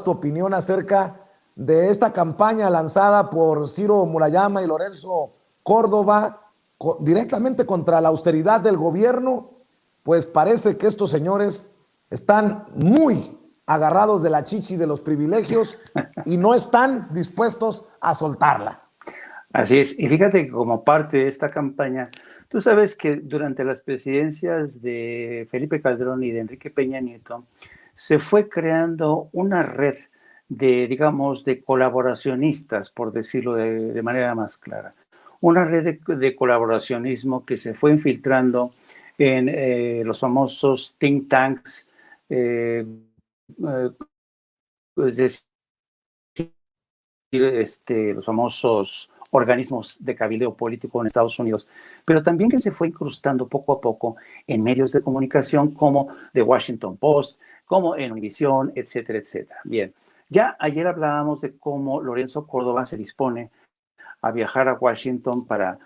tu opinión acerca de esta campaña lanzada por Ciro Murayama y Lorenzo Córdoba directamente contra la austeridad del gobierno. Pues parece que estos señores están muy agarrados de la chichi de los privilegios y no están dispuestos a soltarla. Así es, y fíjate que como parte de esta campaña, tú sabes que durante las presidencias de Felipe Calderón y de Enrique Peña Nieto, se fue creando una red de, digamos, de colaboracionistas, por decirlo de manera más clara. Una red de colaboracionismo que se fue infiltrando en los famosos think tanks, es decir, los famosos organismos de cabildeo político en Estados Unidos, pero también que se fue incrustando poco a poco en medios de comunicación como The Washington Post, como en Univisión, etcétera, etcétera. Bien, ya ayer hablábamos de cómo Lorenzo Córdoba se dispone a viajar a Washington para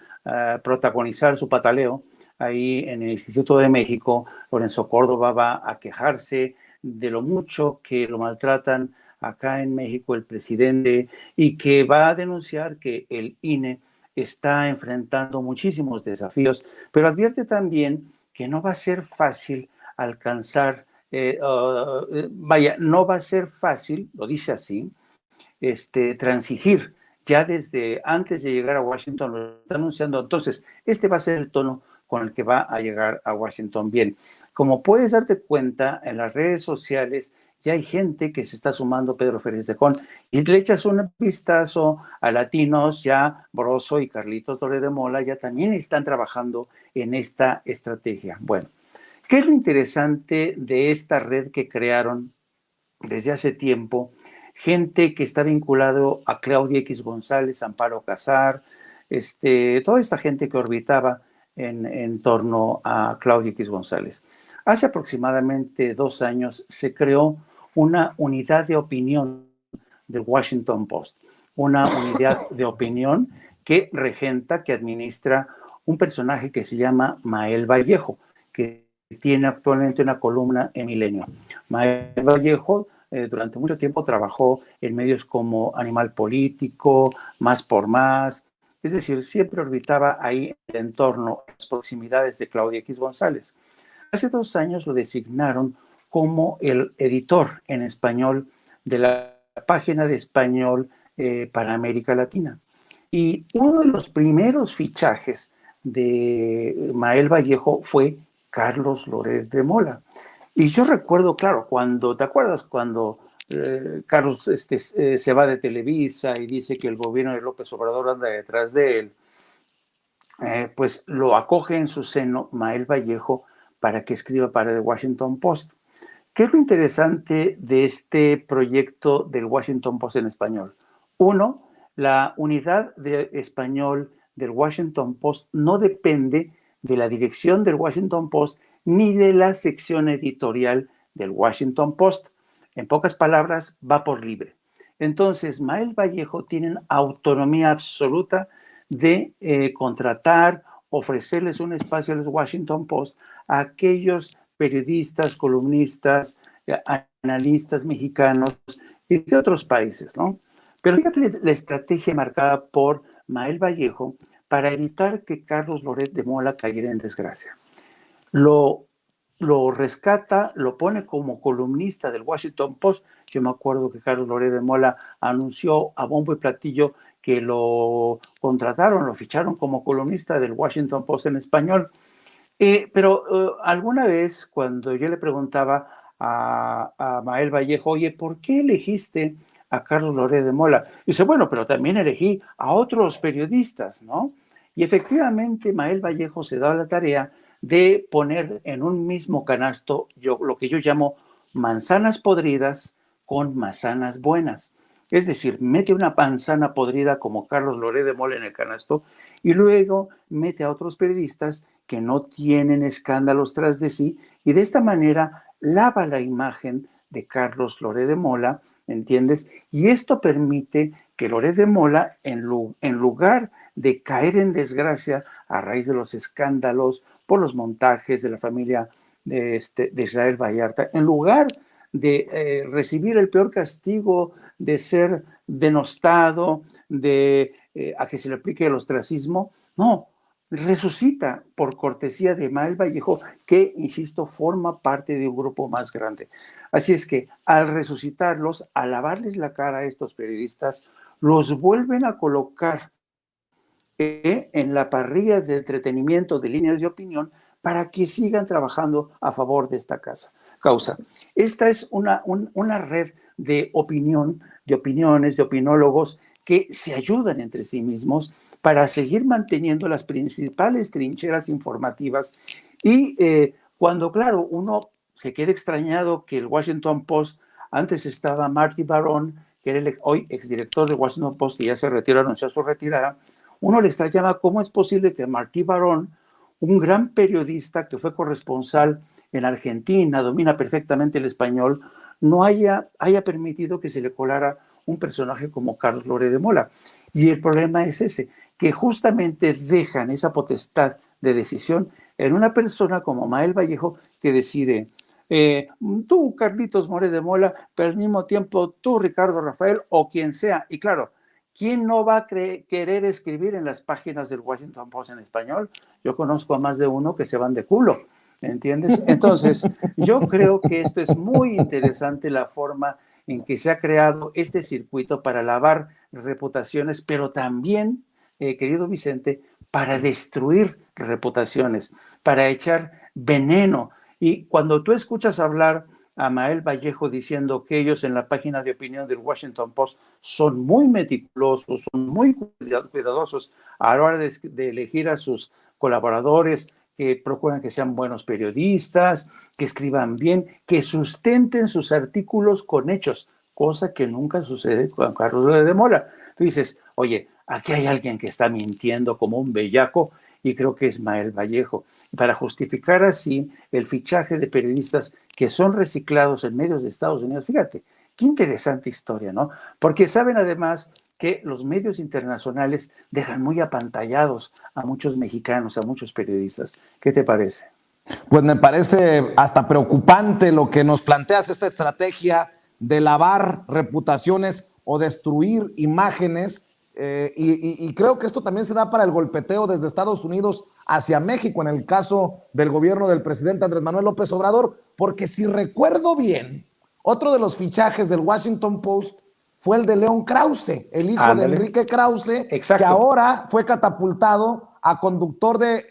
protagonizar su pataleo. Ahí en el Instituto de México, Lorenzo Córdoba va a quejarse de lo mucho que lo maltratan acá en México el presidente y que va a denunciar que el INE está enfrentando muchísimos desafíos, pero advierte también que no va a ser fácil alcanzar, no va a ser fácil, lo dice así, transigir. Ya desde antes de llegar a Washington lo está anunciando. Entonces, este va a ser el tono con el que va a llegar a Washington. Bien, como puedes darte cuenta, en las redes sociales ya hay gente que se está sumando, Pedro Ferriz de Con, y le echas un vistazo a latinos, ya Broso y Carlitos Loret de Mola ya también están trabajando en esta estrategia. Bueno, ¿qué es lo interesante de esta red que crearon desde hace tiempo? Gente que está vinculado a Claudia X González, Amparo Casar, toda esta gente que orbitaba en torno a Claudia X González. Hace aproximadamente 2 años se creó una unidad de opinión del Washington Post, una unidad de opinión que regenta, que administra un personaje que se llama Mael Vallejo, que tiene actualmente una columna en Milenio. Mael Vallejo durante mucho tiempo trabajó en medios como Animal Político, Más por Más, es decir, siempre orbitaba ahí en torno a las proximidades de Claudia X González. Hace 2 años lo designaron como el editor en español de la página de español para América Latina. Y uno de los primeros fichajes de Mael Vallejo fue Carlos Loret de Mola. Y yo recuerdo, claro, ¿te acuerdas cuando Carlos se va de Televisa y dice que el gobierno de López Obrador anda detrás de él? Pues lo acoge en su seno Mael Vallejo para que escriba para The Washington Post. ¿Qué es lo interesante de este proyecto del Washington Post en español? Uno, la unidad de español del Washington Post no depende de la dirección del Washington Post ni de la sección editorial del Washington Post. En pocas palabras, va por libre. Entonces, Mael Vallejo tiene autonomía absoluta de contratar, ofrecerles un espacio a los Washington Post a aquellos periodistas, columnistas, analistas mexicanos y de otros países, ¿no? Pero fíjate la estrategia marcada por Mael Vallejo para evitar que Carlos Loret de Mola cayera en desgracia. Lo rescata, lo pone como columnista del Washington Post. Yo me acuerdo que Carlos Loret de Mola anunció a bombo y platillo que lo contrataron, lo ficharon como columnista del Washington Post en español. Pero alguna vez cuando yo le preguntaba a Mael Vallejo, oye, ¿por qué elegiste a Carlos Loret de Mola? Y dice, bueno, pero también elegí a otros periodistas, ¿no? Y efectivamente Mael Vallejo se da la tarea de poner en un mismo canasto lo que yo llamo manzanas podridas con manzanas buenas. Es decir, mete una manzana podrida como Carlos Loret de Mola en el canasto y luego mete a otros periodistas que no tienen escándalos tras de sí y de esta manera lava la imagen de Carlos Loret de Mola, ¿entiendes? Y esto permite que Loret de Mola, en lugar de caer en desgracia a raíz de los escándalos por los montajes de la familia de Israel Vallarta, en lugar de recibir el peor castigo, de ser denostado, a que se le aplique el ostracismo. No, resucita por cortesía de Mael Vallejo, que, insisto, forma parte de un grupo más grande. Así es que al resucitarlos, al lavarles la cara a estos periodistas, los vuelven a colocar en la parrilla de entretenimiento de líneas de opinión para que sigan trabajando a favor de esta causa. Esta es una red de opinión, de opiniones, de opinólogos que se ayudan entre sí mismos para seguir manteniendo las principales trincheras informativas y cuando, claro, uno se queda extrañado que el Washington Post, antes estaba Marty Baron, que era hoy exdirector del Washington Post, que ya se retiró, anunció su retirada, uno le extrañaba cómo es posible que Marty Baron, un gran periodista que fue corresponsal en Argentina, domina perfectamente el español, no haya permitido que se le colara un personaje como Carlos Loret de Mola. Y el problema es ese, que justamente dejan esa potestad de decisión en una persona como Mael Vallejo, que decide, tú, Carlitos Loret de Mola, pero al mismo tiempo tú, Ricardo Rafael, o quien sea. Y claro, ¿quién no va a querer escribir en las páginas del Washington Post en español? Yo conozco a más de uno que se van de culo, ¿entiendes? Entonces, yo creo que esto es muy interesante, la forma en que se ha creado este circuito para lavar reputaciones, pero también, querido Vicente, para destruir reputaciones, para echar veneno. Y cuando tú escuchas hablar a Mael Vallejo diciendo que ellos en la página de opinión del Washington Post son muy meticulosos, son muy cuidadosos a la hora de elegir a sus colaboradores, que procuran que sean buenos periodistas, que escriban bien, que sustenten sus artículos con hechos, cosa que nunca sucede con Carlos Loret de Mola. Tú dices, oye, aquí hay alguien que está mintiendo como un bellaco, y creo que es Mael Vallejo, para justificar así el fichaje de periodistas que son reciclados en medios de Estados Unidos. Fíjate, qué interesante historia, ¿no? Porque saben además que los medios internacionales dejan muy apantallados a muchos mexicanos, a muchos periodistas. ¿Qué te parece? Pues me parece hasta preocupante lo que nos planteas, esta estrategia de lavar reputaciones o destruir imágenes. Y creo que esto también se da para el golpeteo desde Estados Unidos hacia México, en el caso del gobierno del presidente Andrés Manuel López Obrador, porque si recuerdo bien, otro de los fichajes del Washington Post fue el de León Krause, el hijo de Enrique Krause, exacto, que ahora fue catapultado a conductor de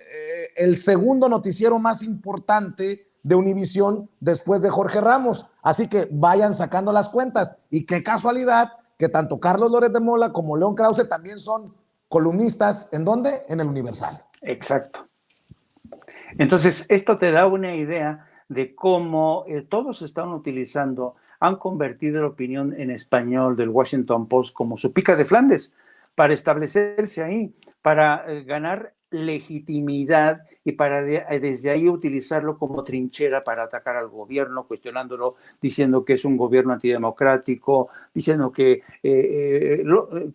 el segundo noticiero más importante de Univisión después de Jorge Ramos. Así que vayan sacando las cuentas. Y qué casualidad que tanto Carlos Loret de Mola como León Krause también son columnistas. ¿En dónde? En el Universal. Exacto. Entonces, esto te da una idea de cómo todos están utilizando, han convertido la opinión en español del Washington Post como su pica de Flandes, para establecerse ahí, para ganar legitimidad y para desde ahí utilizarlo como trinchera para atacar al gobierno, cuestionándolo, diciendo que es un gobierno antidemocrático, diciendo que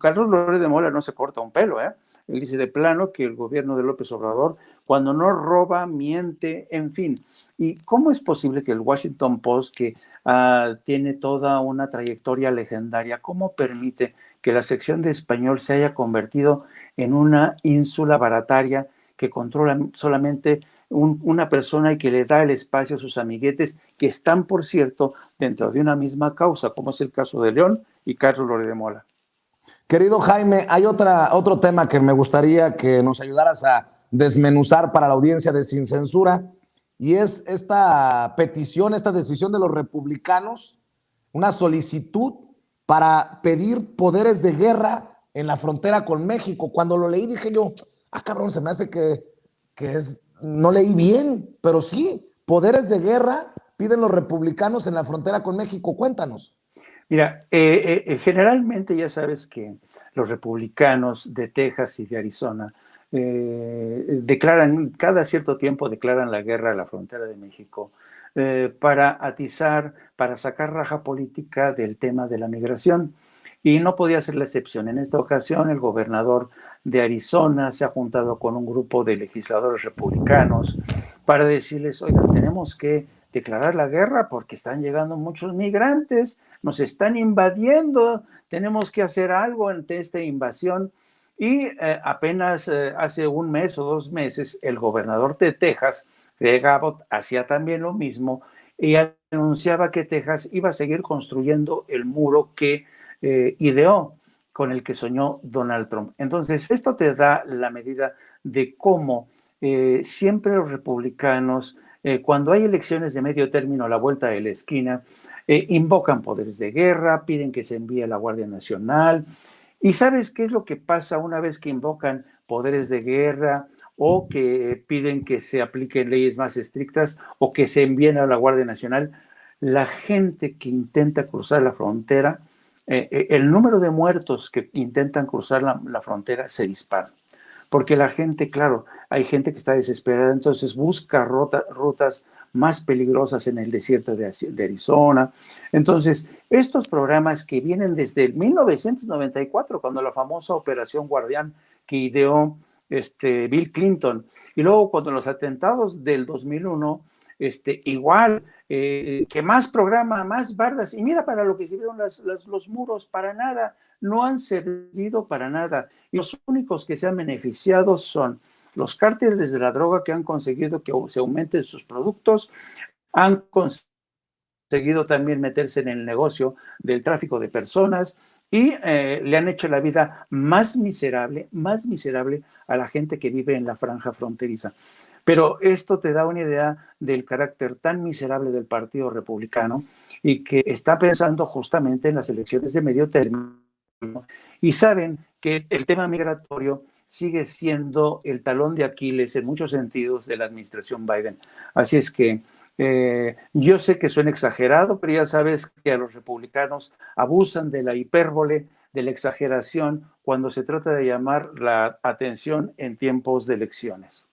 Carlos Loret de Mola no se corta un pelo, Él dice de plano que el gobierno de López Obrador, cuando no roba, miente, en fin. ¿Y cómo es posible que el Washington Post, que tiene toda una trayectoria legendaria, cómo permite que la sección de español se haya convertido en una ínsula barataria que controla solamente una persona y que le da el espacio a sus amiguetes, que están, por cierto, dentro de una misma causa, como es el caso de León y Carlos Loret de Mola? Querido Jaime, hay otro tema que me gustaría que nos ayudaras a desmenuzar para la audiencia de Sin Censura, y es esta petición, esta decisión de los republicanos, una solicitud para pedir poderes de guerra en la frontera con México. Cuando lo leí dije yo, cabrón, se me hace que no leí bien, pero sí, poderes de guerra piden los republicanos en la frontera con México. Cuéntanos. Mira, generalmente ya sabes que los republicanos de Texas y de Arizona cada cierto tiempo declaran la guerra a la frontera de México para atizar, para sacar raja política del tema de la migración. Y no podía ser la excepción. En esta ocasión, el gobernador de Arizona se ha juntado con un grupo de legisladores republicanos para decirles, oigan, tenemos que declarar la guerra porque están llegando muchos migrantes, nos están invadiendo, tenemos que hacer algo ante esta invasión. Y apenas hace un mes o 2 meses, el gobernador de Texas, Greg Abbott, hacía también lo mismo y anunciaba que Texas iba a seguir construyendo el muro que ideó, con el que soñó Donald Trump. Entonces, esto te da la medida de cómo siempre los republicanos, cuando hay elecciones de medio término a la vuelta de la esquina, invocan poderes de guerra, piden que se envíe la Guardia Nacional. ¿Y sabes qué es lo que pasa una vez que invocan poderes de guerra o que piden que se apliquen leyes más estrictas o que se envíen a la Guardia Nacional? La gente que intenta cruzar la frontera, el número de muertos que intentan cruzar la frontera se dispara. Porque la gente, claro, hay gente que está desesperada, entonces busca rutas más peligrosas en el desierto de Arizona. Entonces, estos programas que vienen desde el 1994, cuando la famosa Operación Guardián que ideó Bill Clinton, y luego cuando los atentados del 2001, igual, que más programa, más bardas, y mira para lo que sirvieron los muros, para nada, no han servido para nada. Y los únicos que se han beneficiado son los cárteles de la droga, que han conseguido que se aumenten sus productos, han conseguido también meterse en el negocio del tráfico de personas y le han hecho la vida más miserable a la gente que vive en la franja fronteriza. Pero esto te da una idea del carácter tan miserable del Partido Republicano y que está pensando justamente en las elecciones de medio término y saben que el tema migratorio sigue siendo el talón de Aquiles en muchos sentidos de la administración Biden. Así es que yo sé que suena exagerado, pero ya sabes que a los republicanos abusan de la hipérbole, de la exageración, cuando se trata de llamar la atención en tiempos de elecciones.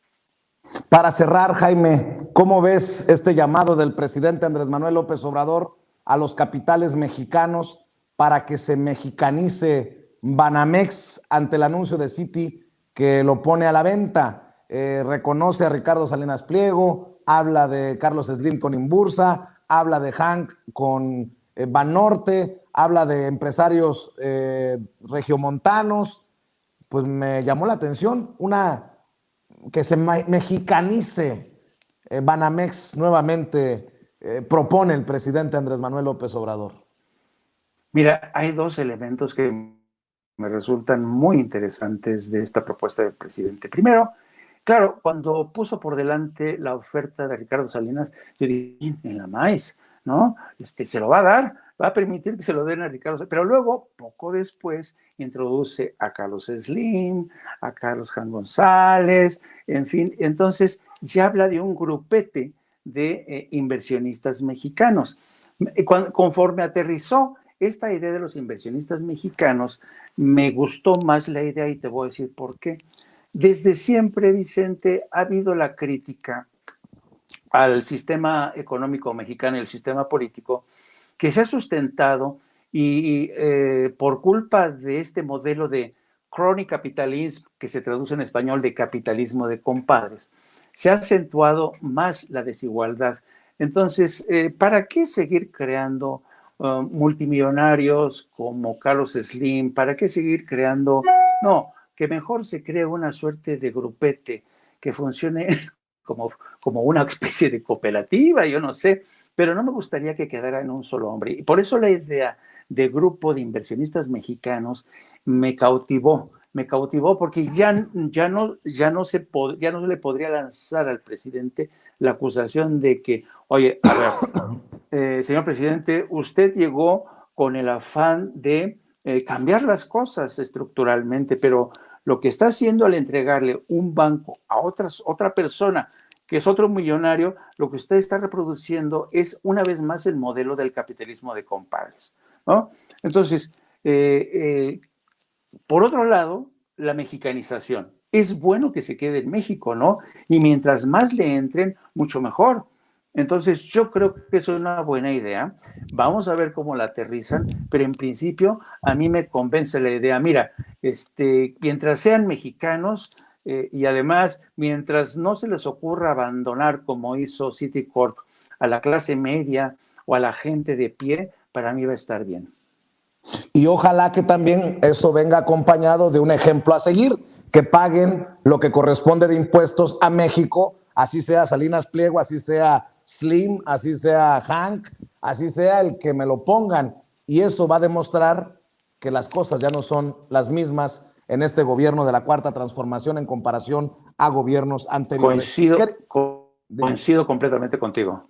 Para cerrar, Jaime, ¿cómo ves este llamado del presidente Andrés Manuel López Obrador a los capitales mexicanos para que se mexicanice Banamex ante el anuncio de Citi que lo pone a la venta? Reconoce a Ricardo Salinas Pliego, habla de Carlos Slim con Inbursa, habla de Hank con Banorte, habla de empresarios regiomontanos. Pues me llamó la atención que se mexicanice Banamex nuevamente, propone el presidente Andrés Manuel López Obrador. Mira, hay 2 elementos que me resultan muy interesantes de esta propuesta del presidente. Primero, claro, cuando puso por delante la oferta de Ricardo Salinas, yo dije, en la maíz, ¿no? Se lo va a dar, va a permitir que se lo den a Ricardo Salinas, pero luego, poco después, introduce a Carlos Slim, a Carlos Jan González, en fin, entonces ya habla de un grupete de inversionistas mexicanos. Conforme aterrizó esta idea de los inversionistas mexicanos, me gustó más la idea y te voy a decir por qué. Desde siempre, Vicente, ha habido la crítica al sistema económico mexicano y el sistema político que se ha sustentado y por culpa de este modelo de crony capitalism, que se traduce en español de capitalismo de compadres, se ha acentuado más la desigualdad. Entonces, ¿para qué seguir creando multimillonarios como Carlos Slim? ¿Para qué seguir creando? No, que mejor se cree una suerte de grupete que funcione como una especie de cooperativa, yo no sé, pero no me gustaría que quedara en un solo hombre. Y por eso la idea de grupo de inversionistas mexicanos me cautivó porque ya no le podría lanzar al presidente la acusación de que, oye, a ver, señor presidente, usted llegó con el afán de cambiar las cosas estructuralmente, pero lo que está haciendo al entregarle un banco a otra persona, que es otro millonario, lo que usted está reproduciendo es una vez más el modelo del capitalismo de compadres, ¿no? Entonces, por otro lado, la mexicanización. Es bueno que se quede en México, ¿no? Y mientras más le entren, mucho mejor. Entonces, yo creo que es una buena idea. Vamos a ver cómo la aterrizan, pero en principio a mí me convence la idea. Mira, mientras sean mexicanos y además, mientras no se les ocurra abandonar, como hizo Citicorp, a la clase media o a la gente de pie, para mí va a estar bien. Y ojalá que también eso venga acompañado de un ejemplo a seguir, que paguen lo que corresponde de impuestos a México, así sea Salinas Pliego, así sea Slim, así sea Hank, así sea el que me lo pongan. Y eso va a demostrar que las cosas ya no son las mismas en este gobierno de la Cuarta Transformación en comparación a gobiernos anteriores. Coincido completamente contigo.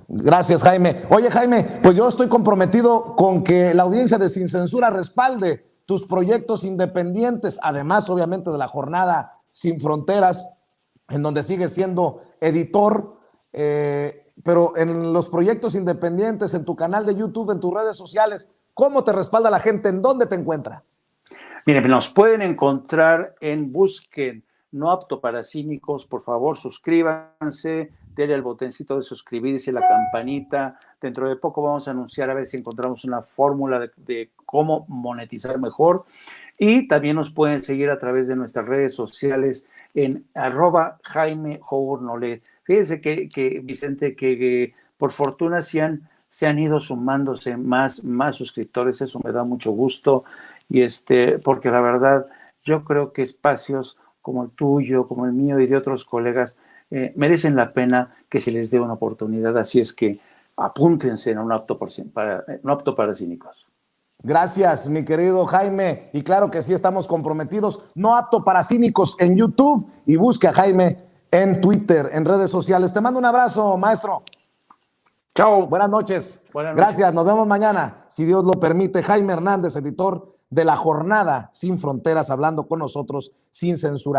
Gracias, Jaime. Oye, Jaime, pues yo estoy comprometido con que la audiencia de Sin Censura respalde tus proyectos independientes, además, obviamente, de la Jornada Sin Fronteras, en donde sigues siendo editor, pero en los proyectos independientes, en tu canal de YouTube, en tus redes sociales, ¿cómo te respalda la gente? ¿En dónde te encuentra? Miren, nos pueden encontrar busquen No Apto para Cínicos, por favor, suscríbanse, denle el botoncito de suscribirse, la campanita. Dentro de poco vamos a anunciar a ver si encontramos una fórmula de cómo monetizar mejor. Y también nos pueden seguir a través de nuestras redes sociales en @Jaime Fíjense que Vicente, que por fortuna se han ido sumándose más suscriptores, eso me da mucho gusto, y porque la verdad yo creo que espacios como el tuyo, como el mío y de otros colegas merecen la pena que se les dé una oportunidad, así es que apúntense en No Apto para Cínicos. Gracias, mi querido Jaime, y claro que sí estamos comprometidos. No Apto para Cínicos en YouTube, y busque a Jaime en Twitter, en redes sociales. Te mando un abrazo, maestro. Chao. Buenas noches. Buenas noches. Gracias, nos vemos mañana, si Dios lo permite. Jaime Hernández, editor de La Jornada Sin Fronteras, hablando con nosotros sin censura.